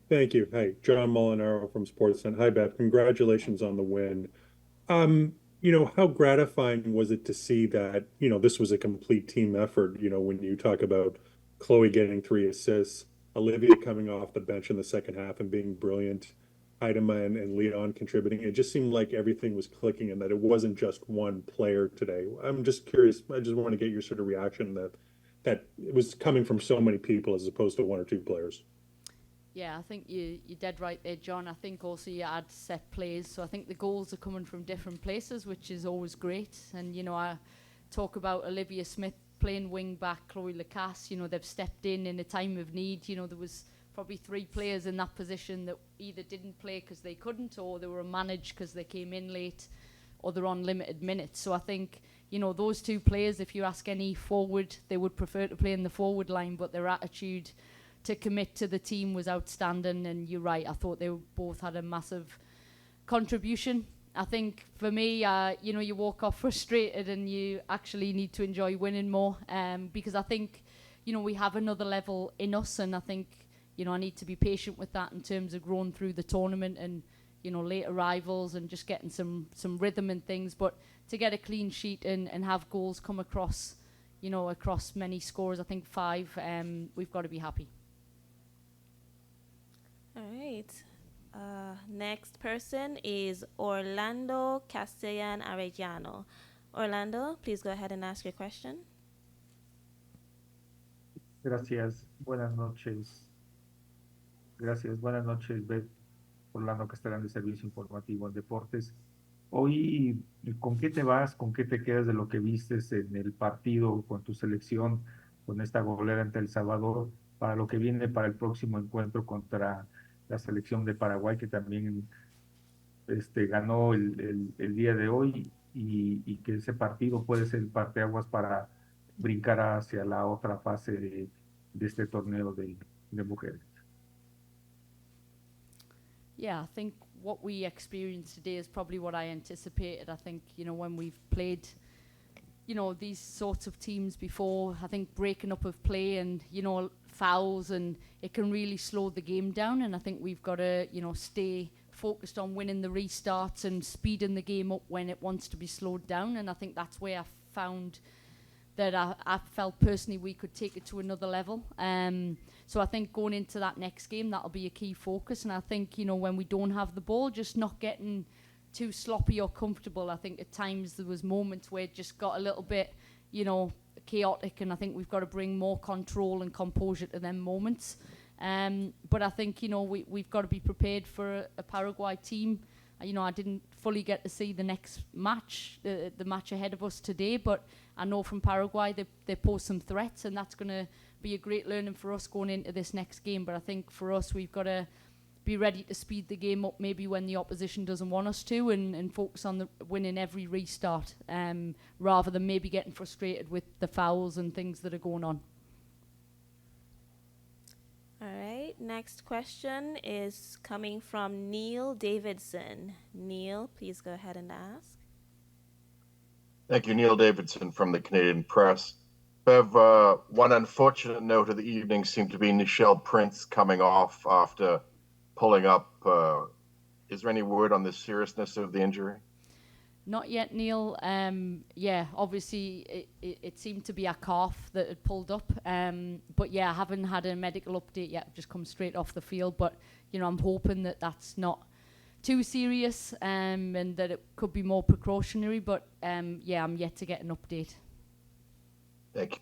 Thank you. Hey, John Molinaro from Sportsnet. Hi, Bev. Congratulations on the win. How gratifying was it to see that, this was a complete team effort, when you talk about Chloe getting 3 assists, Olivia coming off the bench in the second half and being brilliant, Idema and Leon contributing. It just seemed like everything was clicking and that it wasn't just one player today. I'm just curious. I just want to get your sort of reaction that it was coming from so many people as opposed to one or two players. Yeah, I think you're dead right there, John. I think also you add set plays, so I think the goals are coming from different places, which is always great. And I talk about Olivia Smith playing wing back, Chloe Lacasse. They've stepped in a time of need. There was probably 3 players in that position that either didn't play because they couldn't, or they were managed because they came in late, or they're on limited minutes. So I think those 2 players, if you ask any forward, they would prefer to play in the forward line, but their attitude to commit to the team was outstanding. And you're right, I thought they both had a massive contribution. I think for me, you walk off frustrated and you actually need to enjoy winning more, because I think, we have another level in us, and I think, I need to be patient with that in terms of growing through the tournament and, late arrivals and just getting some rhythm and things. But to get a clean sheet and have goals come across, across many scores, I think 5, we've got to be happy. All right. Next person is Orlando Castellan Arellano. Orlando, please go ahead and ask your question. Gracias, buenas noches. Gracias, buenas noches, Bev. Orlando Castellán de Servicio Informativo en Deportes. Hoy, ¿con qué te vas? ¿Con qué te quedas de lo que vistes en el partido con tu selección, con esta golera ante El Salvador, para lo que viene para el próximo encuentro contra la selección de Paraguay, que también ganó el día de hoy, y que ese partido puede ser el parteaguas para brincar hacia la otra fase de este torneo de mujeres? Yeah, I think what we experienced today is probably what I anticipated. I think, when we've played, these sorts of teams before, I think breaking up of play and, fouls, and it can really slow the game down. And I think we've got to, stay focused on winning the restarts and speeding the game up when it wants to be slowed down. And I think that's where I found that I felt personally we could take it to another level. So I think going into that next game, that'll be a key focus. And I think, when we don't have the ball, just not getting too sloppy or comfortable. I think at times there was moments where it just got a little bit, chaotic. And I think we've got to bring more control and composure to them moments. But I think, we've got to be prepared for a Paraguay team. I didn't fully get to see the next match, the match ahead of us today, but I know from Paraguay they pose some threats, and that's going to be a great learning for us going into this next game. But I think for us, we've got to be ready to speed the game up maybe when the opposition doesn't want us to, and focus on winning every restart, rather than maybe getting frustrated with the fouls and things that are going on. All right. Next question is coming from Neil Davidson. Neil, please go ahead and ask. Thank you, Neil Davidson from the Canadian Press. Bev, one unfortunate note of the evening seemed to be Nichelle Prince coming off after pulling up. Is there any word on the seriousness of the injury? Not yet, Neil. Yeah, obviously it seemed to be a calf that had pulled up. But yeah, I haven't had a medical update yet. I've just come straight off the field. But, I'm hoping that that's not too serious, and that it could be more precautionary. But yeah, I'm yet to get an update. Thank you.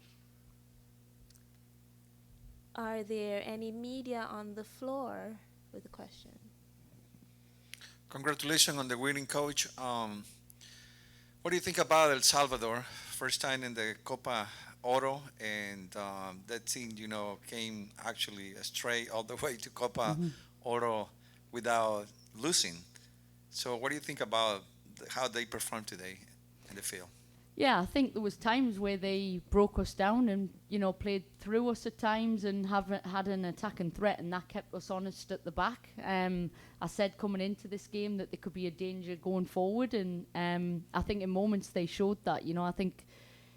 Are there any media on the floor with a question? Congratulations on the winning, coach. What do you think about El Salvador? First time in the Copa Oro, and that team, came actually astray all the way to Copa Oro without losing. So, what do you think about how they performed today in the field? Yeah, I think there was times where they broke us down and, played through us at times and had an attacking threat, and that kept us honest at the back. I said coming into this game that there could be a danger going forward, and I think in moments they showed that. I think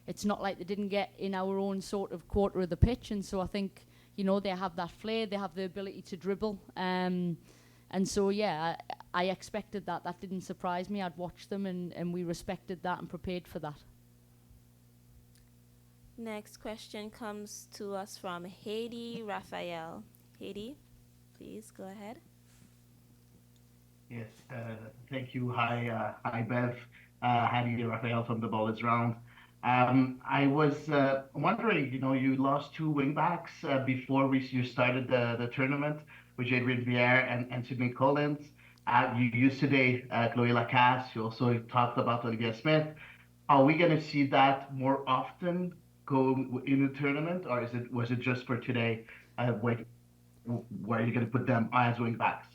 it's not like they didn't get in our own sort of quarter of the pitch, and so I think, they have that flair, they have the ability to dribble. And so, yeah, I expected that. That didn't surprise me. I'd watched them and we respected that and prepared for that. Next question comes to us from Haiti Raphael. Haiti, please go ahead. Yes, thank you. Hi, Bev. Hadi Rafael from The Ball is Round. I was wondering, you lost two wingbacks before you started the tournament with Adrian Vier and Sidney Collins. You used today Chloe Lacasse. You also talked about Olivia Smith. Are we going to see that more often go in the tournament, or was it just for today? Where are you going to put them as wingbacks?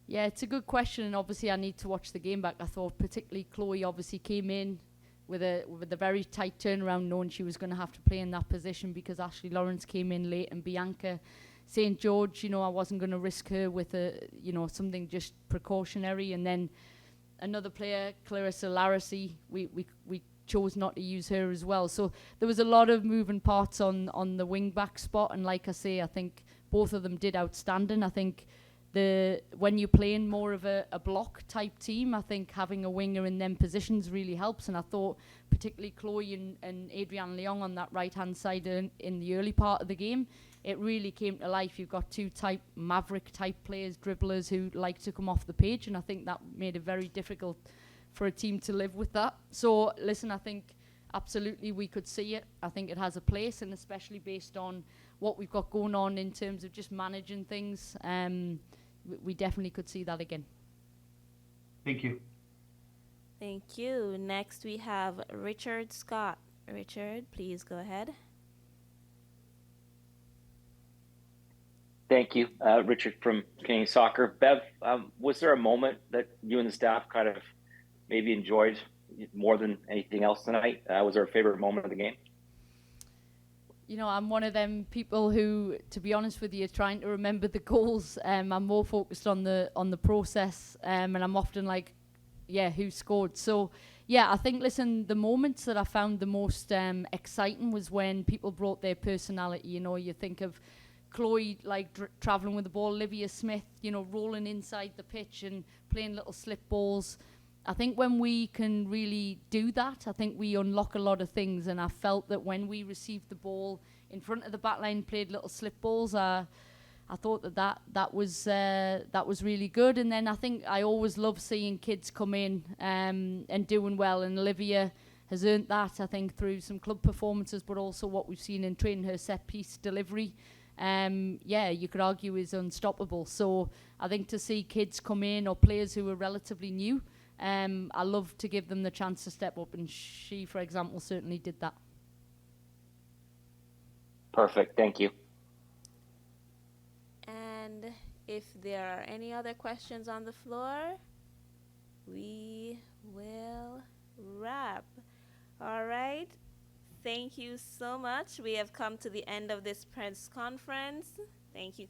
Yeah, it's a good question, and obviously I need to watch the game back. I thought particularly Chloe obviously came in with a very tight turnaround, knowing she was going to have to play in that position because Ashley Lawrence came in late, and Bianca St. George, I wasn't going to risk her with something just precautionary. And then another player, Clarissa Larissy, we chose not to use her as well. So there was a lot of moving parts on the wing back spot, and like I say, I think both of them did outstanding. I think when you're playing more of a block type team, I think having a winger in them positions really helps. And I thought particularly Chloe and Adrienne Leong on that right hand side in the early part of the game, it really came to life. You've got two maverick type players, dribblers who like to come off the page, and I think that made it very difficult for a team to live with that. So listen, I think absolutely we could see it. I think it has a place, and especially based on what we've got going on in terms of just managing things, we definitely could see that again. Thank you. Thank you. Next we have Richard Scott. Richard, please go ahead. Thank you. Richard from Canadian Soccer. Bev, was there a moment that you and the staff kind of maybe enjoyed more than anything else tonight? Was there a favorite moment of the game? I'm one of them people who, to be honest with you, trying to remember the goals. I'm more focused on the process, and I'm often like, who scored? So, I think, listen, the moments that I found the most exciting was when people brought their personality. You think of Chloe traveling with the ball, Olivia Smith, rolling inside the pitch and playing little slip balls. I think when we can really do that, I think we unlock a lot of things. And I felt that when we received the ball in front of the back line, played little slip balls, I thought that was really good. And then I think I always love seeing kids come in and doing well. And Olivia has earned that, I think, through some club performances, but also what we've seen in training, her set piece delivery. You could argue is unstoppable. So I think to see kids come in or players who are relatively new, I love to give them the chance to step up, and she, for example, certainly did that. Perfect. Thank you. And if there are any other questions on the floor, we will wrap. All right. Thank you so much. We have come to the end of this press conference. Thank you.